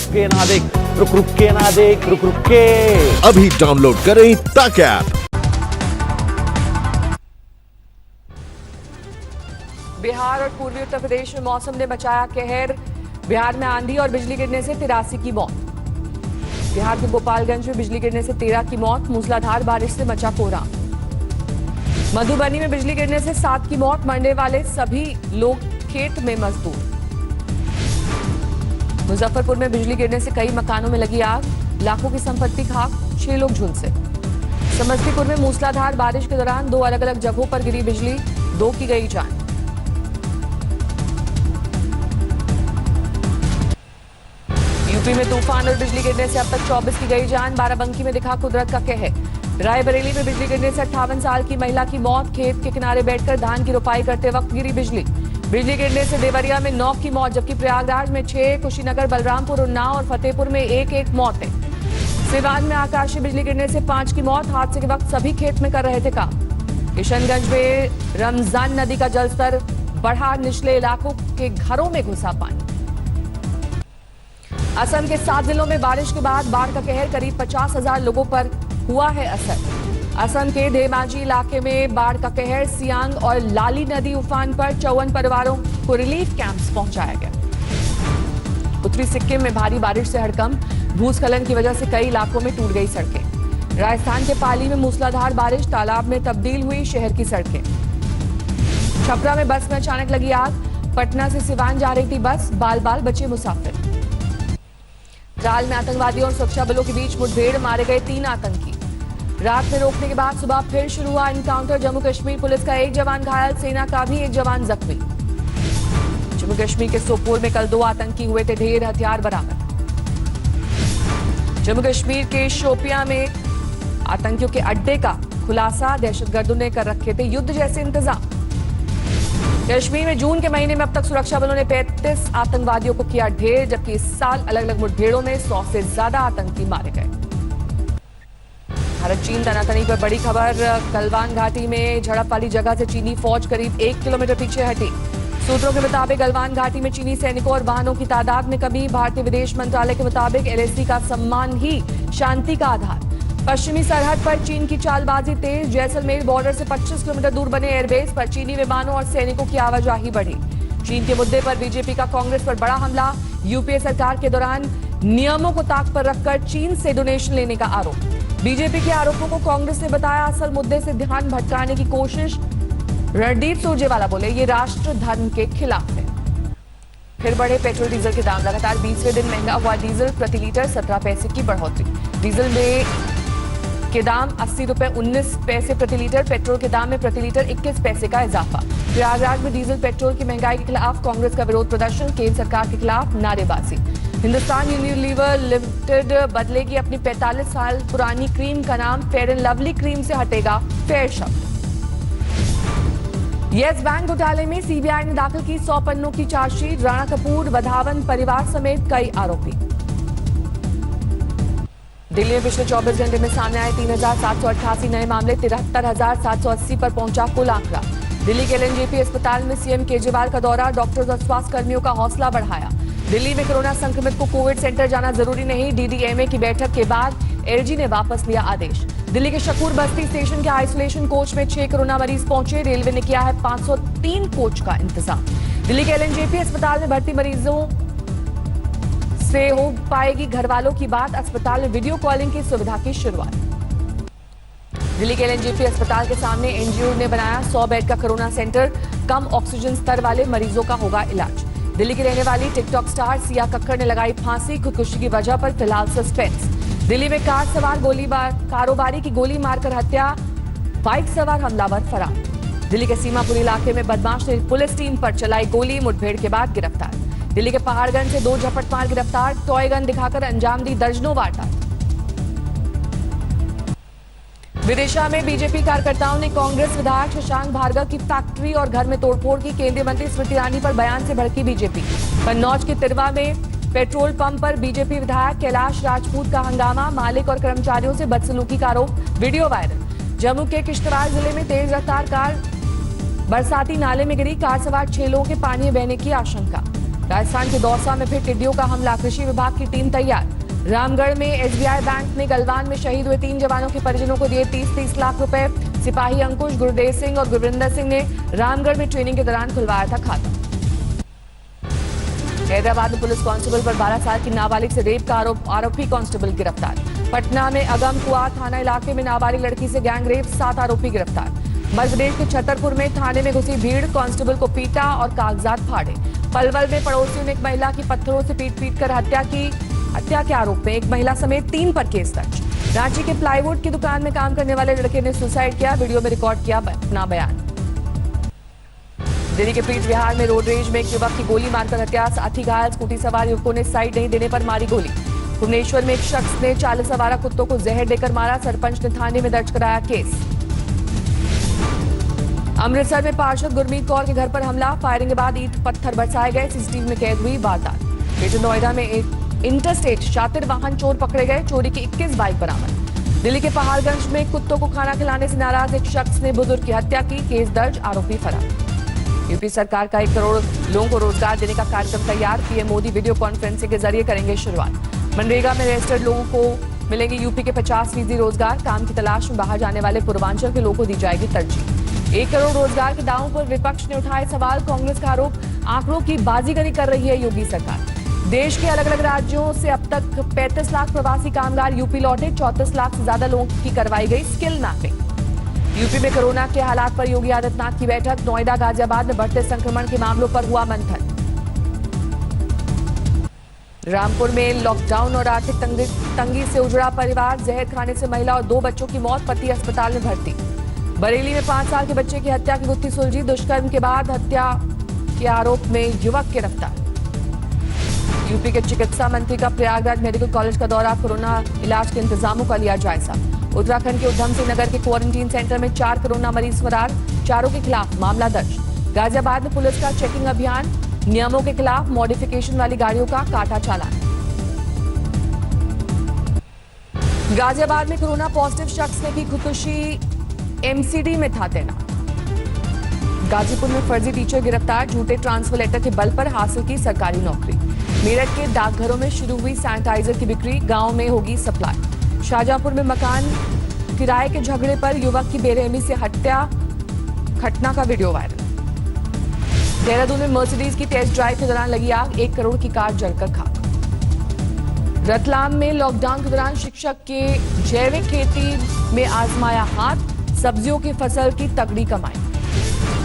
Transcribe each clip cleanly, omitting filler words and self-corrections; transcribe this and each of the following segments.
के ना देख, रुक रुक के ना देख, रुक रुक के। अभी डाउनलोड करें तक ऐप। बिहार और पूर्वी उत्तर प्रदेश में मौसम ने मचाया कहर। बिहार में आंधी और बिजली गिरने से 83 की मौत। बिहार के गोपालगंज में बिजली गिरने से 13 की मौत। मूसलाधार बारिश से मचा कोहराम। मधुबनी में बिजली गिरने से 7 की मौत। मरने वाले सभी लोग खेत में मजदूर। मुजफ्फरपुर में बिजली गिरने से कई मकानों में लगी आग। लाखों की संपत्ति खाक, 6 लोग झुलसे। समस्तीपुर में मूसलाधार बारिश के दौरान 2 अलग अलग जगहों पर गिरी बिजली, 2 की गई जान। यूपी में तूफान और बिजली गिरने से अब तक 24 की गई जान। बाराबंकी में दिखा कुदरत का कहर। रायबरेली में बिजली गिरने से 58 साल की महिला की मौत। खेत के किनारे बैठकर धान की रोपाई करते वक्त गिरी बिजली। बिजली गिरने से देवरिया में 9 की मौत, जबकि प्रयागराज में 6, कुशीनगर, बलरामपुर, उन्नाव और फतेहपुर में 1-1 मौतें। सिवान में आकाशीय बिजली गिरने से 5 की मौत। हादसे के वक्त सभी खेत में कर रहे थे काम। किशनगंज में रमजान नदी का जलस्तर बढ़ा, निचले इलाकों के घरों में घुसा पानी। असम के 7 जिलों में बारिश के बाद बाढ़ का कहर, करीब 50,000 लोगों पर हुआ है असर। असम के धेमाजी इलाके में बाढ़ का कहर। सियांग और लाली नदी उफान पर 54 परिवारों को रिलीफ कैंप्स पहुंचाया गया। उत्तरी सिक्किम में भारी बारिश से हड़कंप। भूस्खलन की वजह से कई इलाकों में टूट गई सड़कें। राजस्थान के पाली में मूसलाधार बारिश, तालाब में तब्दील हुई शहर की सड़कें। छपरा में बस में अचानक लगी आग। पटना से सिवान जा रही थी बस, बाल बाल बचे मुसाफिर। त्राल में आतंकवादियों और सुरक्षा बलों के बीच मुठभेड़, मारे गए 3 आतंकी। रात में रोकने के बाद सुबह फिर शुरू हुआ एनकाउंटर। जम्मू कश्मीर पुलिस का 1 जवान घायल, सेना का भी 1 जवान जख्मी। जम्मू कश्मीर के सोपोर में कल 2 आतंकी हुए थे ढेर, हथियार बरामद। जम्मू कश्मीर के शोपियां में आतंकियों के अड्डे का खुलासा, दहशतगर्दों ने कर रखे थे युद्ध जैसे इंतजाम। कश्मीर में जून के महीने में अब तक सुरक्षा बलों ने 35 आतंकवादियों को किया ढेर, जबकि इस साल अलग अलग मुठभेड़ों में 100 से ज्यादा आतंकी मारे गए। भारत चीन तनातनी पर बड़ी खबर। गलवान घाटी में झड़प वाली जगह से चीनी फौज करीब 1 किलोमीटर पीछे हटी। सूत्रों के मुताबिक गलवान घाटी में चीनी सैनिकों और वाहनों की तादाद में कमी। भारतीय विदेश मंत्रालय के मुताबिक LAC का सम्मान ही शांति का आधार। पश्चिमी सरहद पर चीन की चालबाजी तेज। जैसलमेर बॉर्डर से 25 किलोमीटर दूर बने एयरबेस पर चीनी विमानों और सैनिकों की आवाजाही बढ़ी। चीन के मुद्दे पर बीजेपी का कांग्रेस पर बड़ा हमला। यूपीए सरकार के दौरान नियमों को ताक पर रखकर चीन से डोनेशन लेने का आरोप। बीजेपी के आरोपों को कांग्रेस ने बताया असल मुद्दे से ध्यान भटकाने की कोशिश। रणदीप सुरजेवाला बोले ये राष्ट्र धर्म के खिलाफ है। फिर बढ़े पेट्रोल डीजल के दाम। लगातार 20वें दिन महंगा हुआ डीजल, प्रति लीटर 17 पैसे की बढ़ोतरी। डीजल में के दाम 80 रुपए 19 पैसे प्रति लीटर। पेट्रोल के दाम में प्रति लीटर 21 पैसे का इजाफा। प्रयागराज में डीजल पेट्रोल की महंगाई के खिलाफ कांग्रेस का विरोध प्रदर्शन। केंद्र सरकार के खिलाफ नारेबाजी। हिंदुस्तान यूनिलीवर लिमिटेड बदलेगी अपनी 45 साल पुरानी क्रीम का नाम। फेयर एंड लवली क्रीम से हटेगा फेयर शब्द। येस बैंक घोटाले में सीबीआई ने दाखिल की 100 पन्नों की चार्जशीट। राणा कपूर, वधावन परिवार समेत कई आरोपी। दिल्ली में पिछले 24 घंटे में सामने आए 3,788 नए मामले। 73,780 पर पहुंचा कुल आंकड़ा। दिल्ली के LNJP अस्पताल में सीएम केजरीवाल का दौरा। डॉक्टर्स और स्वास्थ्य कर्मियों का हौसला बढ़ाया। दिल्ली में कोरोना संक्रमित को कोविड सेंटर जाना जरूरी नहीं। DDMA की बैठक के बाद LG ने वापस लिया आदेश। दिल्ली के शकूर बस्ती स्टेशन के आइसोलेशन कोच में 6 कोरोना मरीज पहुंचे। रेलवे ने किया है 503 कोच का इंतजाम। दिल्ली के LNJP अस्पताल में भर्ती मरीजों से हो पाएगी घरवालों की बात। अस्पताल में वीडियो कॉलिंग की सुविधा की शुरुआत। दिल्ली के LNJP अस्पताल के सामने NGO ने बनाया 100 बेड का कोरोना सेंटर। कम ऑक्सीजन स्तर वाले मरीजों का होगा इलाज। दिल्ली की रहने वाली टिकटॉक स्टार सिया कक्कड़ ने लगाई फांसी। खुदकुशी की वजह पर फिलहाल सस्पेंस। दिल्ली में कार सवार कारोबारी की गोली मारकर हत्या। बाइक सवार हमलावर फरार। दिल्ली के सीमापुर इलाके में बदमाश ने पुलिस टीम पर चलाई गोली। मुठभेड़ के बाद गिरफ्तार। दिल्ली के पहाड़गंज से 2 झपटमार गिरफ्तार। टॉय गन दिखाकर अंजाम दी दर्जनों वारदात। विदिशा में बीजेपी कार्यकर्ताओं ने कांग्रेस विधायक शशांक भार्गव की फैक्ट्री और घर में तोड़फोड़ की। केंद्रीय मंत्री स्मृति ईरानी पर बयान से भड़की बीजेपी। कन्नौज के तिरवा में पेट्रोल पंप पर बीजेपी विधायक कैलाश राजपूत का हंगामा। मालिक और कर्मचारियों से बदसलूकी का आरोप, वीडियो वायरल। जम्मू के किश्तवाड़ जिले में तेज रफ्तार कार बरसाती नाले में गिरी। कार सवार 6 लोगों के पानी में बहने की आशंका। राजस्थान के दौसा में फिर टिड्डियों का हमला, कृषि विभाग की टीम तैयार। रामगढ़ में एसबीआई बैंक में गलवान में शहीद हुए 3 जवानों के परिजनों को दिए 30-30 लाख रुपए। सिपाही अंकुश, गुरदेव सिंह और गुरविंदर सिंह ने रामगढ़ में ट्रेनिंग के दौरान खुलवाया था खाता। हैदराबाद में पुलिस कांस्टेबल पर 12 साल की नाबालिग से रेप का आरोपी कांस्टेबल गिरफ्तार। पटना में अगम कुआ थाना इलाके में नाबालिग लड़की से गैंग रेप, 7 आरोपी गिरफ्तार। मध्य प्रदेश के छतरपुर में थाने में घुसी भीड़, कांस्टेबल को पीटा और कागजात फाड़े। पलवल में पड़ोसियों ने एक महिला की पत्थरों से पीट कर हत्या की। हत्या के आरोप में एक महिला समेत 3 पर केस दर्ज। रांची के प्लाईवुड की दुकान में काम करने वाले लड़के ने सुसाइड किया, वीडियो में रिकॉर्ड किया अपना बयान। दिल्ली के पीठ विहार में रोड रेज में एक युवक की गोली मारकर हत्या, साथी घायल। स्कूटी सवार युवकों ने साइड नहीं देने पर मारी गोली। भुवनेश्वर में एक शख्स ने 40 आवारा कुत्तों को जहर देकर मारा, सरपंच ने थाने में दर्ज कराया केस। अमृतसर में पार्षद गुरमीत कौर के घर पर हमला, फायरिंग के बाद ईंट पत्थर बरसाए गए, सीसीटीवी में कैद हुई वारदात। ग्रेटर नोएडा में एक इंटरस्टेट शातिर वाहन चोर पकड़े गए, चोरी की 21 बाइक बरामद। दिल्ली के पहाड़गंज में कुत्तों को खाना खिलाने से नाराज एक शख्स ने बुजुर्ग की हत्या की, केस दर्ज, आरोपी फरार। यूपी सरकार का 1 करोड़ लोगों को रोजगार देने का कार्यक्रम तैयार, पीएम मोदी वीडियो कॉन्फ्रेंसिंग के जरिए करेंगे शुरुआत। मनरेगा में रजिस्टर्ड लोगों को मिलेंगे यूपी के 50% रोजगार, काम की तलाश में बाहर जाने वाले पूर्वांचल के लोगों को दी जाएगी तरजीह। 1 करोड़ रोजगार के दावों पर विपक्ष ने उठाए सवाल, कांग्रेस का आरोप, आंकड़ों की बाजीगरी कर रही है योगी सरकार। देश के अलग अलग राज्यों से अब तक 35 लाख प्रवासी कामगार यूपी लौटे, 34 लाख से ज्यादा लोगों की करवाई गई स्किल मैपिंग। यूपी में कोरोना के हालात पर योगी आदित्यनाथ की बैठक, नोएडा गाजियाबाद में बढ़ते संक्रमण के मामलों पर हुआ मंथन। रामपुर में लॉकडाउन और आर्थिक तंगी से उजड़ा परिवार, जहर खाने से महिला और 2 बच्चों की मौत, पति अस्पताल में भर्ती। बरेली में 5 साल के बच्चे की हत्या की गुत्थी सुलझी, दुष्कर्म के बाद हत्या के आरोप में युवक गिरफ्तार। यूपी के चिकित्सा मंत्री का प्रयागराज मेडिकल कॉलेज का दौरा, कोरोना इलाज के इंतजामों का लिया जायजा। उत्तराखंड के उधम सिंह नगर के क्वारंटीन सेंटर में 4 कोरोना मरीज फरार, 4 के खिलाफ मामला दर्ज। गाजियाबाद में पुलिस का चेकिंग अभियान, नियमों के खिलाफ मॉडिफिकेशन वाली गाड़ियों का काटा चालान। गाजियाबाद में कोरोना पॉजिटिव शख्स ने की खुदकुशी, एमसीडी में था तैनात। गाजीपुर में फर्जी टीचर गिरफ्तार, झूठे ट्रांसफर लेटर के बल पर हासिल की सरकारी नौकरी। मेरठ के डाकघरों में शुरू हुई सैनिटाइजर की बिक्री, गांव में होगी सप्लाई। शाहजहांपुर में मकान किराए के झगड़े पर युवक की बेरहमी से हत्या, घटना का वीडियो वायरल। देहरादून में मर्सिडीज की टेस्ट ड्राइव के दौरान लगी आग, 1 करोड़ की कार जलकर खाक। रतलाम में लॉकडाउन के दौरान शिक्षक के जैविक खेती में आजमाया हाथ, सब्जियों की फसल की तगड़ी कमाई।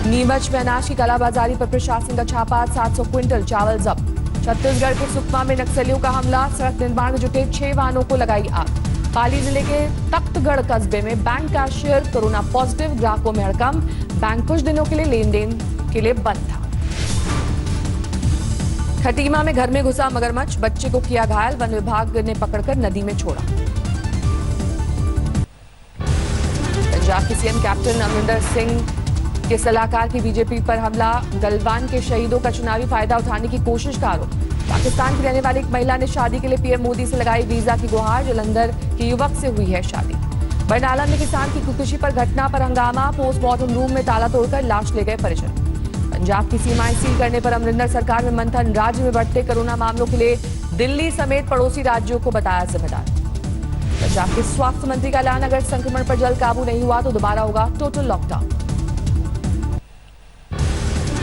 नीमच में अनाज की कालाबाजारी पर प्रशासन का छापा, 700 क्विंटल चावल जब्त। छत्तीसगढ़ के सुकमा में नक्सलियों का हमला, सड़क निर्माण में जुटे 6 वाहनों को लगाई आग। पाली जिले के तख्तगढ़ कस्बे में बैंक कैशियर कोरोना पॉजिटिव, ग्राहकों में हड़कंप, बैंक कुछ दिनों के लिए लेन देन के लिए बंद था। खटीमा में घर में घुसा मगरमच्छ, बच्चे को किया घायल, वन विभाग ने पकड़कर नदी में छोड़ा। पंजाब के सीएम कैप्टन अमरिंदर सिंह के सलाहकार की बीजेपी पर हमला, गलवान के शहीदों का चुनावी फायदा उठाने की कोशिश का आरोप। पाकिस्तान की रहने वाली एक महिला ने शादी के लिए पीएम मोदी से लगाई वीजा की गुहार, जलंधर के युवक से हुई है शादी। बरनाला में किसान की खुदकुशी पर घटना पर हंगामा, पोस्टमार्टम रूम में ताला तोड़कर लाश ले गए परिजन। पंजाब की सीमाएं सील करने पर अमरिंदर सरकार में मंथन, राज्य में बढ़ते कोरोना मामलों के लिए दिल्ली समेत पड़ोसी राज्यों को बताया जिम्मेदार। पंजाब के स्वास्थ्य मंत्री का ऐलान, अगर संक्रमण पर जल्द काबू नहीं हुआ तो दोबारा होगा टोटल लॉकडाउन।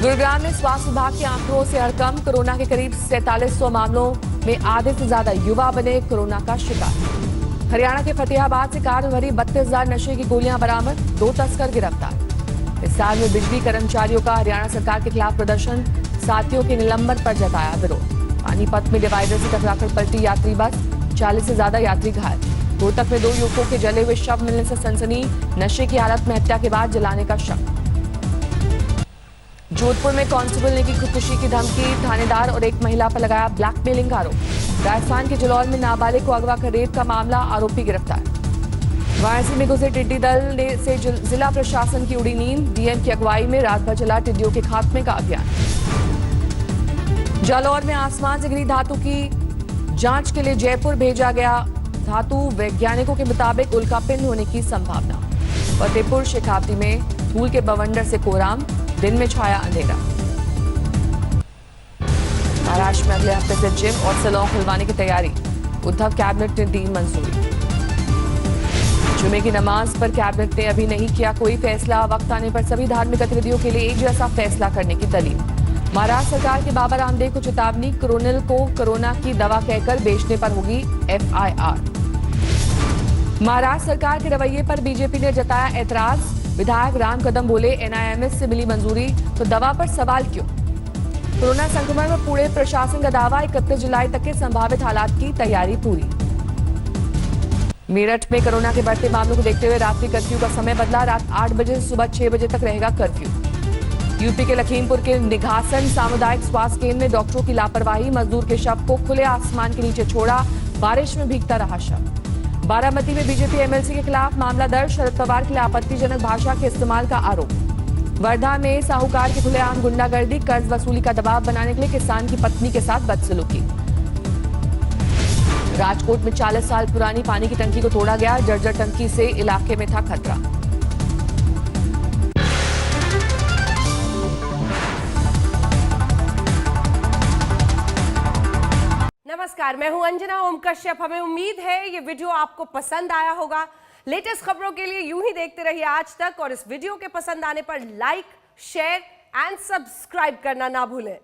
गुरुग्राम में स्वास्थ्य विभाग के आंकड़ों से हड़कंप, कोरोना के करीब 4700 मामलों में आधे से ज्यादा युवा बने कोरोना का शिकार। हरियाणा के फतेहाबाद से कार में भरी 32,000 नशे की गोलियां बरामद, 2 तस्कर गिरफ्तार। इस साल में बिजली कर्मचारियों का हरियाणा सरकार के खिलाफ प्रदर्शन, साथियों के निलंबन पर जताया विरोध। पानीपत में डिवाइडर से टकराकर पलटी यात्री बस, 40 से ज्यादा यात्री घायल। रोहतक में 2 युवकों के जले हुए शव मिलने से सनसनी, नशे की हालत में हत्या के बाद जलाने का शक। जोधपुर में कांस्टेबल ने की खुदकुशी की धमकी, थानेदार और एक महिला पर लगाया ब्लैकमेलिंग का आरोप। राजस्थान के जालौर में नाबालिग को अगवा कर रेप का मामला, आरोपी गिरफ्तार। वाराणसी में घुसे टिड्डी दल से जिला प्रशासन की उड़ी नींद, डीएम की अगुवाई में रात भर चला टिड्डियों के खात्मे का अभियान। जालौर में आसमान से गिरी धातु की जांच के लिए जयपुर भेजा गया, धातु वैज्ञानिकों के मुताबिक उल्कापिंड होने की संभावना। फतेहपुर शेखावटी में धूल के बवंडर से कोहराम, दिन में छाया अंधेरा। महाराष्ट्र में अगले हफ्ते से जिम और सैलून खुलवाने की तैयारी, उद्धव कैबिनेट ने दी मंजूरी। जुमे की नमाज पर कैबिनेट ने अभी नहीं किया कोई फैसला, वक्त आने पर सभी धार्मिक गतिविधियों के लिए एक जैसा फैसला करने की दलील। महाराष्ट्र सरकार के बाबा रामदेव को चेतावनी, कोरोनिल को कोरोना की दवा कहकर बेचने पर होगी FIR। महाराष्ट्र सरकार के रवैये पर बीजेपी ने जताया ऐतराज, विधायक राम कदम बोले NIMS से मिली मंजूरी तो दवा पर सवाल क्यों। कोरोना संक्रमण में पूरे प्रशासन का दावा, 31 जुलाई तक के संभावित हालात की तैयारी पूरी। मेरठ में कोरोना के बढ़ते मामलों को देखते हुए रात्रि कर्फ्यू का समय बदला, रात 8 बजे से सुबह 6 बजे तक रहेगा कर्फ्यू। यूपी के लखीमपुर के निघासन सामुदायिक स्वास्थ्य केंद्र में डॉक्टरों की लापरवाही, मजदूर के शव को खुले आसमान के नीचे छोड़ा, बारिश में भीगता रहा शव। बारामती में बीजेपी MLC के खिलाफ मामला दर्ज, शरद पवार के लिए आपत्तिजनक भाषा के इस्तेमाल का आरोप। वर्धा में साहूकार की खुलेआम गुंडागर्दी, कर्ज वसूली का दबाव बनाने के लिए किसान की पत्नी के साथ बदसलूकी। राजकोट में 40 साल पुरानी पानी की टंकी को तोड़ा गया, जर्जर टंकी से इलाके में था खतरा। नमस्कार, मैं हूं अंजना ओम कश्यप। हमें उम्मीद है ये वीडियो आपको पसंद आया होगा। लेटेस्ट खबरों के लिए यूं ही देखते रहिए आज तक, और इस वीडियो के पसंद आने पर लाइक, शेयर एंड सब्सक्राइब करना ना भूलें।